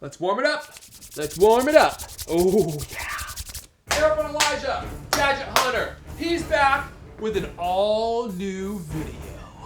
Let's warm it up. Let's warm it up. Oh, yeah. Erfon Elijah, Gadget Hunter. He's back with an all-new video.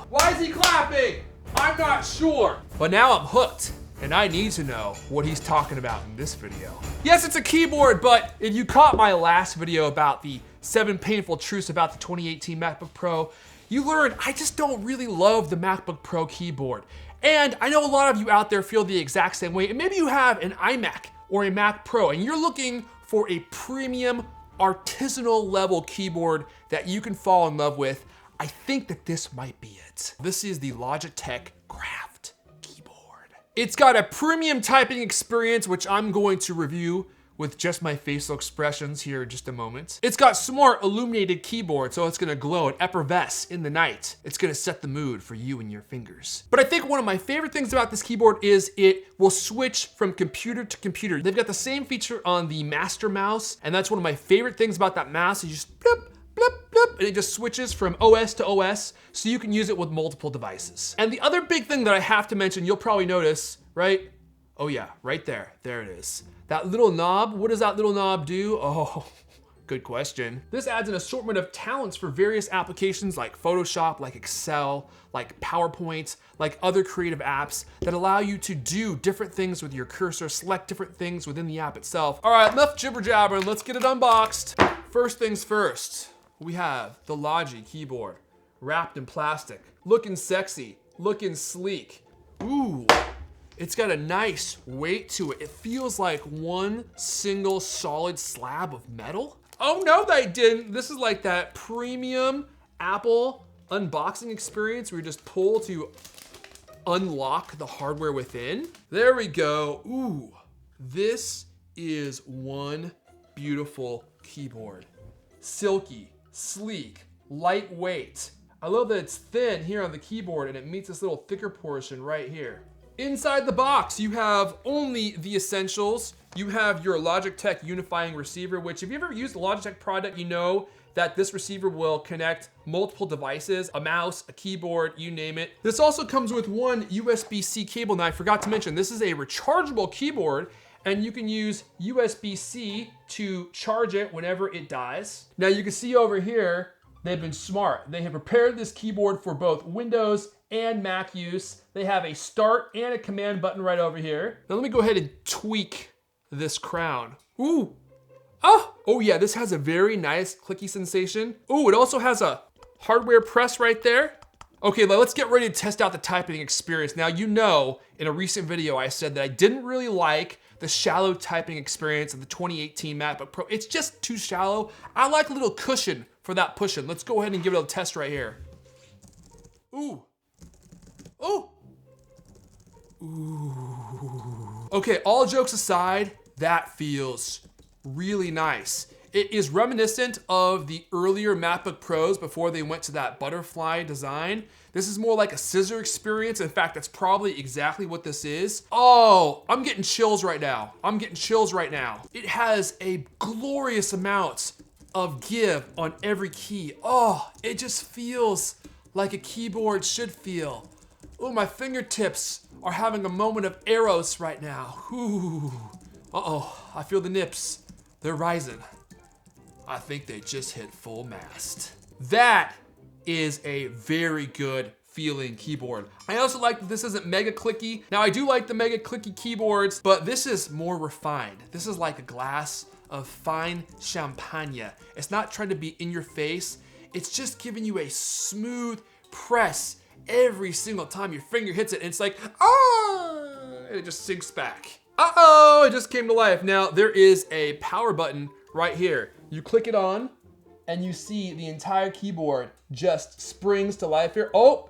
Why is he clapping? I'm not sure. But now I'm hooked, and I need to know what he's talking about in this video. Yes, it's a keyboard, but if you caught my last video about the 7 painful truths about the 2018 MacBook Pro, you learned I just don't really love the MacBook Pro keyboard. And I know a lot of you out there feel the exact same way, and maybe you have an iMac or a Mac Pro, and you're looking for a premium, artisanal level keyboard that you can fall in love with. I think that this might be it. This is the Logitech Craft keyboard. It's got a premium typing experience, which I'm going to review with just my facial expressions here in just a moment. It's got smart illuminated keyboard, so it's gonna glow and effervesce in the night. It's gonna set the mood for you and your fingers. But I think one of my favorite things about this keyboard is it will switch from computer to computer. They've got the same feature on the Master Mouse, and that's one of my favorite things about that mouse. You just blip, blip, blip, and it just switches from OS to OS, so you can use it with multiple devices. And the other big thing that I have to mention, you'll probably notice, right? Oh yeah, right there, there it is. That little knob, what does that little knob do? Oh, good question. This adds an assortment of talents for various applications like Photoshop, like Excel, like PowerPoint, like other creative apps that allow you to do different things with your cursor, select different things within the app itself. All right, enough jibber jabbering, let's get it unboxed. First things first, we have the Logi keyboard, wrapped in plastic, looking sexy, looking sleek. Ooh. It's got a nice weight to it. It feels like one single solid slab of metal. Oh no, they didn't. This is like that premium Apple unboxing experience where you just pull to unlock the hardware within. There we go. Ooh, this is one beautiful keyboard. Silky, sleek, lightweight. I love that it's thin here on the keyboard and it meets this little thicker portion right here. Inside the box, you have only the essentials. You have your Logitech unifying receiver, which if you ever used a Logitech product, you know that this receiver will connect multiple devices, a mouse, a keyboard, you name it. This also comes with one USB-C cable. Now I forgot to mention, this is a rechargeable keyboard and you can use USB-C to charge it whenever it dies. Now you can see over here, they've been smart. They have prepared this keyboard for both Windows and Mac use. They have a start and a command button right over here. Now let me go ahead and tweak this crown. Ooh, oh yeah, this has a very nice clicky sensation. Ooh, it also has a hardware press right there. Okay, let's get ready to test out the typing experience. Now you know, in a recent video I said that I didn't really like the shallow typing experience of the 2018 MacBook Pro. It's just too shallow. I like a little cushion for that pushing. Let's go ahead and give it a test right here. Ooh. Oh. Ooh. Okay, all jokes aside, that feels really nice. It is reminiscent of the earlier MacBook Pros before they went to that butterfly design. This is more like a scissor experience. In fact, that's probably exactly what this is. Oh, I'm getting chills right now. I'm getting chills right now. It has a glorious amount of give on every key. Oh, it just feels like a keyboard should feel. Oh, my fingertips are having a moment of eros right now. Ooh. Uh-oh, I feel the nips. They're rising. I think they just hit full mast. That is a very good feeling keyboard. I also like that this isn't mega clicky. Now I do like the mega clicky keyboards, but this is more refined. This is like a glass of fine champagne. It's not trying to be in your face. It's just giving you a smooth press every single time your finger hits it. And it's like, ah, and it just sinks back. Uh-oh, it just came to life. Now there is a power button right here. You click it on and you see the entire keyboard just springs to life here. Oh,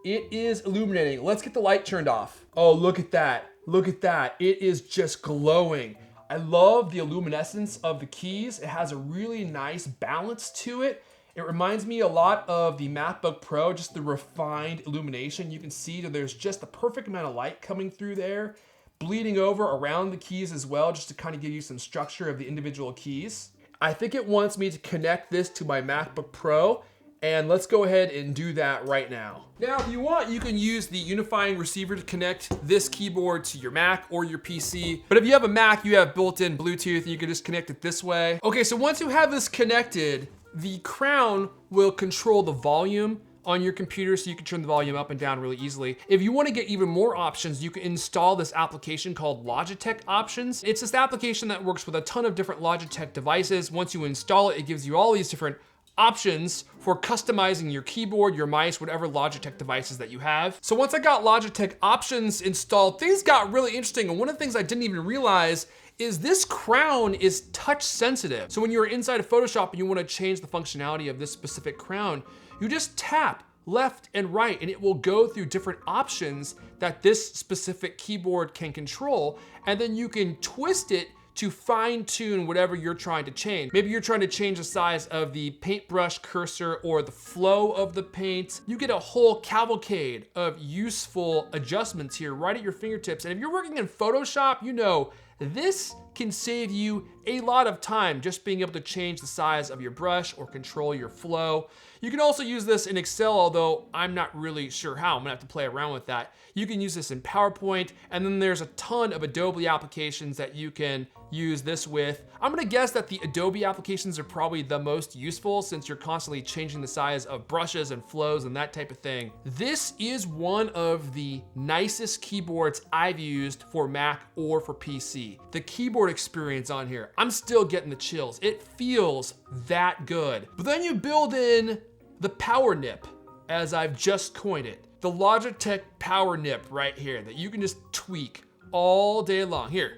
it is illuminating. Let's get the light turned off. Oh, look at that. Look at that. It is just glowing. I love the luminescence of the keys. It has a really nice balance to it. It reminds me a lot of the MacBook Pro, just the refined illumination. You can see that there's just the perfect amount of light coming through there, bleeding over around the keys as well, just to kind of give you some structure of the individual keys. I think it wants me to connect this to my MacBook Pro And let's go ahead and do that right now. Now, if you want, you can use the unifying receiver to connect this keyboard to your Mac or your PC. But if you have a Mac, you have built-in Bluetooth and you can just connect it this way. Okay, so once you have this connected, the crown will control the volume on your computer, so you can turn the volume up and down really easily. If you want to get even more options, you can install this application called Logitech Options. It's this application that works with a ton of different Logitech devices. Once you install it, it gives you all these different options for customizing your keyboard, your mice, whatever Logitech devices that you have. So once I got Logitech Options installed, things got really interesting. And one of the things I didn't even realize is this crown is touch sensitive. So when you're inside of Photoshop and you want to change the functionality of this specific crown, you just tap left and right and it will go through different options that this specific keyboard can control. And then you can twist it to fine tune whatever you're trying to change. Maybe you're trying to change the size of the paintbrush cursor or the flow of the paint. You get a whole cavalcade of useful adjustments here right at your fingertips. And if you're working in Photoshop, you know this can save you a lot of time just being able to change the size of your brush or control your flow. You can also use this in Excel, although I'm not really sure how. I'm gonna have to play around with that. You can use this in PowerPoint, and then there's a ton of Adobe applications that you can use this with. I'm gonna guess that the Adobe applications are probably the most useful since you're constantly changing the size of brushes and flows and that type of thing. This is one of the nicest keyboards I've used for Mac or for PC. The keyboard experience on here, I'm still getting the chills. It feels that good. But then you build in the power nip, as I've just coined it. The Logitech power nip right here that you can just tweak all day long. Here.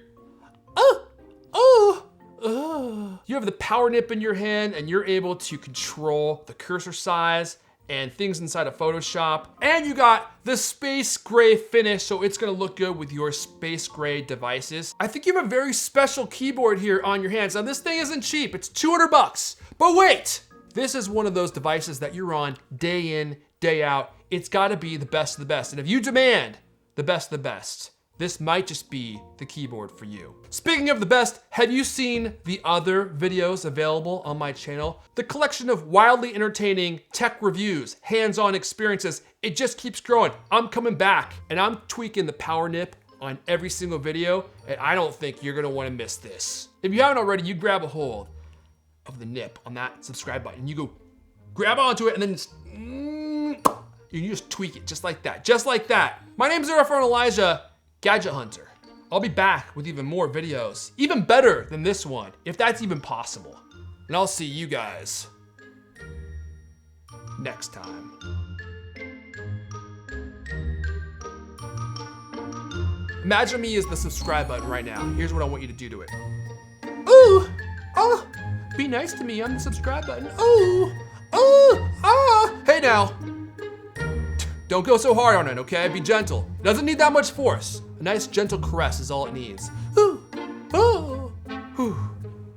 You have the power nip in your hand and you're able to control the cursor size and things inside of Photoshop. And you got the space gray finish, so it's gonna look good with your space gray devices. I think you have a very special keyboard here on your hands. Now this thing isn't cheap, it's 200 bucks. But wait, this is one of those devices that you're on day in, day out. It's gotta be the best of the best. And if you demand the best of the best, this might just be the keyboard for you. Speaking of the best, have you seen the other videos available on my channel? The collection of wildly entertaining tech reviews, hands-on experiences, it just keeps growing. I'm coming back and I'm tweaking the power nip on every single video, and I don't think you're gonna wanna miss this. If you haven't already, you grab a hold of the nip on that subscribe button. You go grab onto it and then you just tweak it just like that, just like that. My name is Erfon Elijah, Gadget Hunter. I'll be back with even more videos, even better than this one, if that's even possible. And I'll see you guys next time. Imagine me as the subscribe button right now. Here's what I want you to do to it. Ooh, oh, be nice to me on the subscribe button. Ooh, oh, ah. Hey now, don't go so hard on it, okay? Be gentle. It doesn't need that much force. A nice gentle caress is all it needs. Ooh, oh, ooh,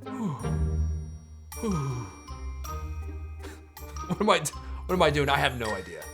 ooh, ooh. What am I doing? I have no idea.